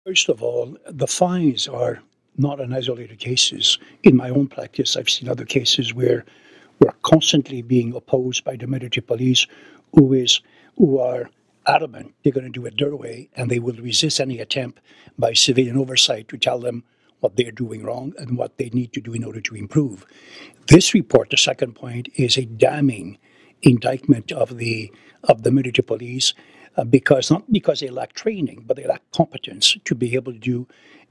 First of all, the fines are not an isolated cases. In my own practice, I've seen other cases where we're constantly being opposed by the military police who are adamant they're going to do it their way, and they will resist any attempt by civilian oversight to tell them what they're doing wrong and what they need to do in order to improve. This report, the second point, is a damning indictment of the military police because not because they lack training, but they lack competence to be able to do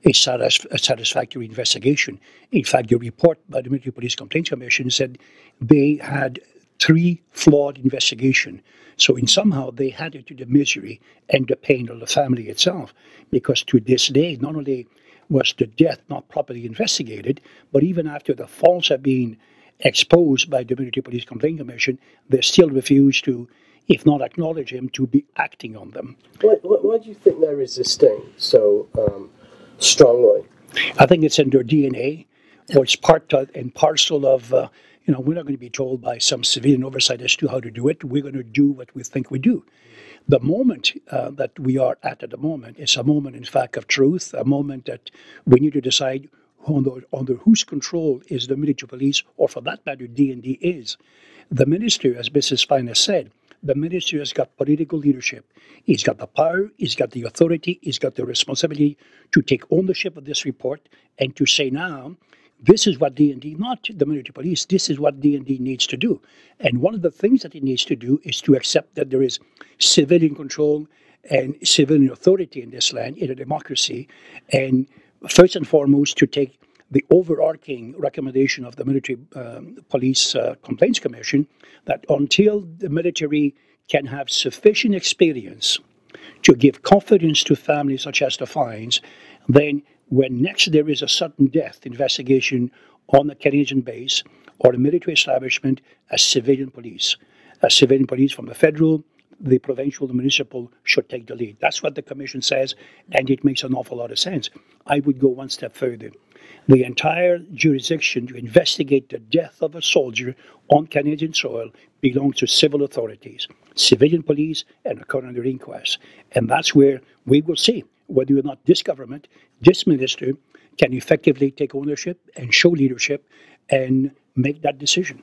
a satisfactory investigation. In fact, the report by the Military Police Complaints Commission said they had three flawed investigations. So in somehow they added to the misery and the pain of the family itself, because to this day, not only was the death not properly investigated, but even after the faults have been exposed by the Military Police Complaint Commission, they still refuse to, if not acknowledge him, to be acting on them. Why do you think they're resisting so strongly? I think it's in their DNA, or it's part and parcel of, we're not going to be told by some civilian oversight as to how to do it. We're going to do what we think we do. The moment that we are at the moment is a moment, in fact, of truth, a moment that we need to decide under whose control is the military police, or for that matter, D&D is. The minister, as Mrs. Fynes said, the minister has got political leadership. He's got the power, he's got the authority, he's got the responsibility to take ownership of this report and to say now, this is what D&D, not the military police, this is what D&D needs to do. And one of the things that it needs to do is to accept that there is civilian control and civilian authority in this land, in a democracy, and first and foremost to take the overarching recommendation of the Military Police Complaints Commission that until the military can have sufficient experience to give confidence to families such as the Fynes, then when next there is a sudden death investigation on a Canadian base or a military establishment, a civilian police from the federal, the provincial, the municipal should take the lead. That's what the commission says, and it makes an awful lot of sense. I would go one step further. The entire jurisdiction to investigate the death of a soldier on Canadian soil belongs to civil authorities, civilian police, and a coroner inquest. And that's where we will see whether or not this government, this minister, can effectively take ownership and show leadership and make that decision.